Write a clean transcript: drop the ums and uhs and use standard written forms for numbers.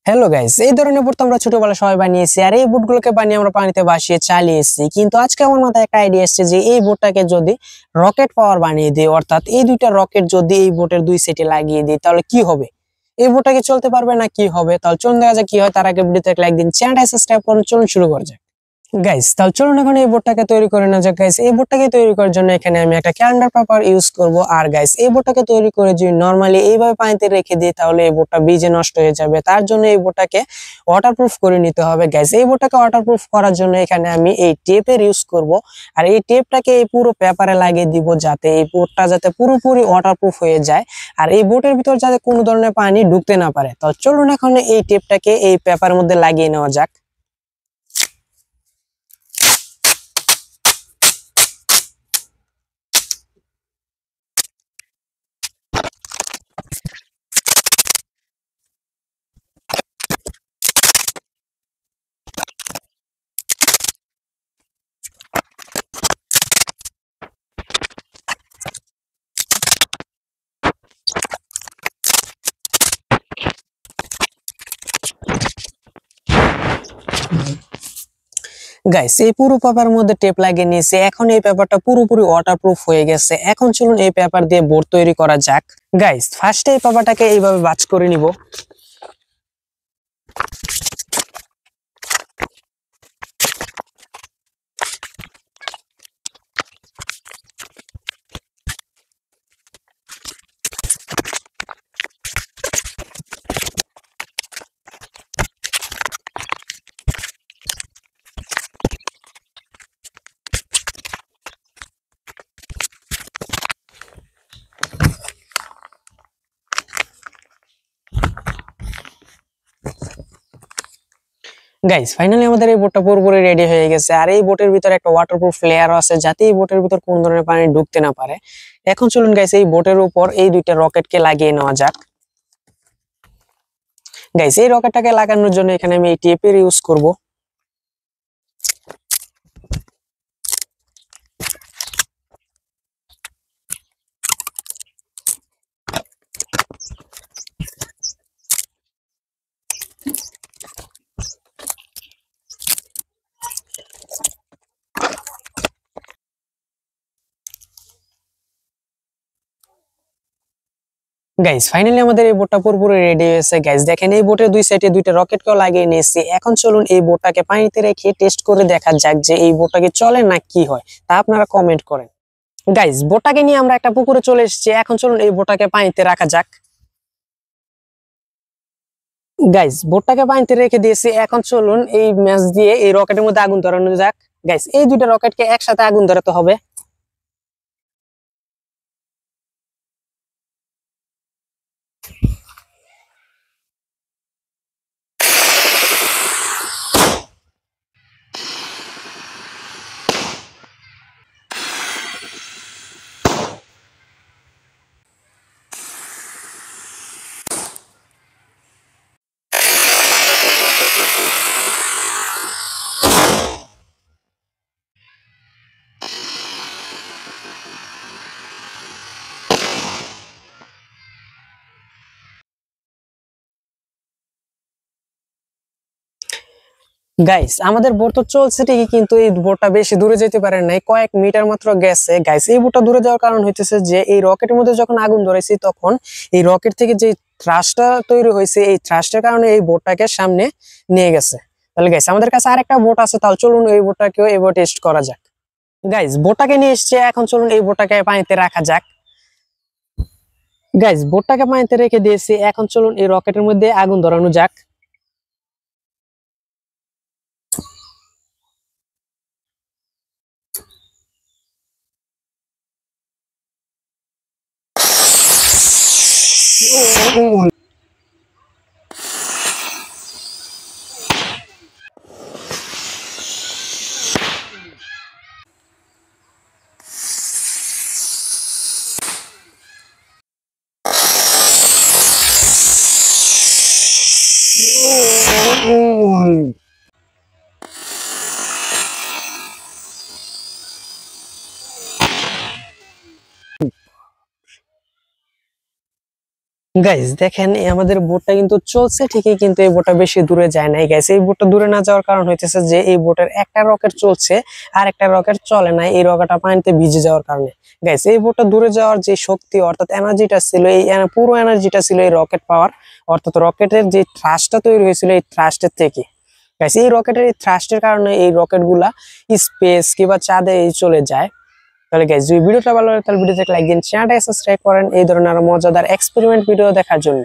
Hello guys, এই ধরনের boat তো আমরা ছোটবেলায় সবাই বানিয়েছি আর এই বোটগুলোকে বানিয়ে আমরা পানিতে ভাসিয়ে চালিয়েছি। কিন্তু আজকে আমার মাথায় একটা আইডিয়া এসেছে যে এই বোটটাকে যদি রকেট পাওয়ার বানিয়ে দিই, অর্থাৎ এই দুইটা রকেট যদি এই বোটের দুই সাইডে লাগিয়ে দিই তাহলে কি হবে? এই বোটটাকে চলতে পারবে না কি হবে? তাহলে চলুন দেখা যাক কি হয়। তার আগে ভিডিওতে একটা লাইক দিন, চ্যানেলটা সাবস্ক্রাইব করুন। চলুন শুরু করা যাক। গাইস, তাহলে চলুন এখন এই বোর্ডটাকে তৈরি করে নেওয়া যাক। গাইস, এই বোর্ডটাকে তৈরি করার জন্য এখানে আমি একটা ক্যালেন্ডার পেপার ইউজ করব। আর গাইস, এই বোর্ডটাকে তৈরি করে যদি নরমালি এইভাবে পানিতে রেখে দিই তাহলে এই বোর্ডটা ভিজে নষ্ট হয়ে যাবে। তার জন্য এই বোর্ডটাকে ওয়াটারপ্রুফ করে নিতে হবে। গাইস, এই বোর্ডটাকে ওয়াটারপ্রুফ করার জন্য এখানে আমি এই টেপের ইউজ করব। আর এই টেপটাকে এই পুরো পেপারে লাগিয়ে দিব যাতে এই বোর্ডটা যাতে পুরোপুরি ওয়াটারপ্রুফ হয়ে যায় আর এই বোর্ডের ভিতর যাতে কোনো ধরনের পানি ঢুকতে না পারে। তো চলুন এখন এই টেপটাকে এই পেপারের মধ্যে লাগিয়ে নেওয়া যাক। গাইস, এই পুরো পেপারের মধ্যে টেপ লাগিয়ে নিয়েছি। এখন এই পেপারটা পুরোপুরি ওয়াটারপ্রুফ হয়ে গেছে। এখন চলুন এই পেপার দিয়ে বোর্ড তৈরি করা যাক। গাইস, ফার্স্টে এই পেপারটাকে এইভাবে ভাঁজ করে নিব। গাইস, ফাইনালি আমাদের এই বোটটা পুরোপুরি রেডি হয়ে গেছে। আর এই বোটের ভিতরে একটা ওয়াটারপ্রুফ লেয়ার আছে যাতে এই বোটের ভিতর কোন ধরনের পানি ঢুকতে না পারে। এখন চলুন গাইস, এই বোটের উপর এই দুইটা রকেটকে লাগিয়ে নেওয়া যাক। গাইস, এই রকেটটাকে লাগানোর জন্য এখানে আমি এই টেপের ইউজ করব। গাইস, ফাইনালি আমাদের এই বোটটা পুরোপুরি রেডি হয়েছে। গাইস দেখেন, এই বোটের দুই সাইডে দুইটা রকেটকেও লাগিয়ে নিয়েছি। এখন চলুন এই বোটটাকে পানিতে রেখে টেস্ট করে দেখা যাক যে এই বোটটা কি চলে না কি হয়, তা আপনারা কমেন্ট করেন। গাইস, বোটটাকে নিয়ে আমরা একটা পুকুরে চলে এসেছি। এখন চলুন এই বোটটাকে পানিতে রাখা যাক। গাইস, বোটটাকে পানিতে রেখে দিয়েছি। এখন চলুন এই ম্যাচ দিয়ে এই রকেটের মধ্যে আগুন ধরানো যাক। গাইস, এই দুইটা রকেটকে একসাথে আগুন ধরাতে হবে। গাইস, আমাদের বোট তো চলছে ঠিকই, কিন্তু এই বোটটা বেশি দূরে যেতে পারে নাই, কয়েক মিটার মাত্র গেছে। গাইস, এই বোটটা দূরে যাওয়ার কারণ হইতেছে যে এই রকেটের মধ্যে যখন আগুন ধরেছি তখন এই রকেট থেকে যে থ্রাস্টটা তৈরি হয়েছে এই থ্রাস্টের কারণে এই বোটটাকে সামনে নিয়ে গেছে। তাহলে গাইস, আমাদের কাছে আরেকটা বোট আছে, তাহলে চলুন এই বোটটাকেও এবার টেস্ট করা যাক। গাইস, বোটটাকে নিয়ে এসছে। এখন চলুন এই বোটটাকে পানিতে রাখা যাক। গাইস, বোটটাকে পানিতে রেখে দিয়েছি। এখন চলুন এই রকেটের মধ্যে আগুন ধরানো যাক। গাইস দেখেন আমাদের বোটটা কিন্তু চলছে ঠিকই, কিন্তু এই বোটটা বেশি দূরে যায় নাই গাইস। এই বোটটা দূরে না যাওয়ার কারণ হইতেছে যে এই বোটের একটা রকেট চলছে আর একটা রকেট চলে না, এই রকেটটা পানিতে ভিজে যাওয়ার কারণে। গাইস এই বোটটা দূরে যাওয়ার যে শক্তি অর্থাৎ এনার্জিটা ছিল, এই পুরো এনার্জিটা ছিল এই রকেট পাওয়ার অর্থাৎ রকেটের যে থ্রাস্টটা তৈরি হয়েছিল এই থ্রাস্টের থেকে। গাইস এই রকেটের এই থ্রাস্টের কারণে এই রকেট গুলা স্পেস কিংবা চাঁদে চলে যায়। তাহলে গাইস যদি ভিডিওটা ভালো লাগে তাহলে ভিডিওতে লাইক দিন, চ্যানেলটাকে সাবস্ক্রাইব করেন এই ধরনের আরো মজাদার এক্সপেরিমেন্ট ভিডিও দেখার জন্য।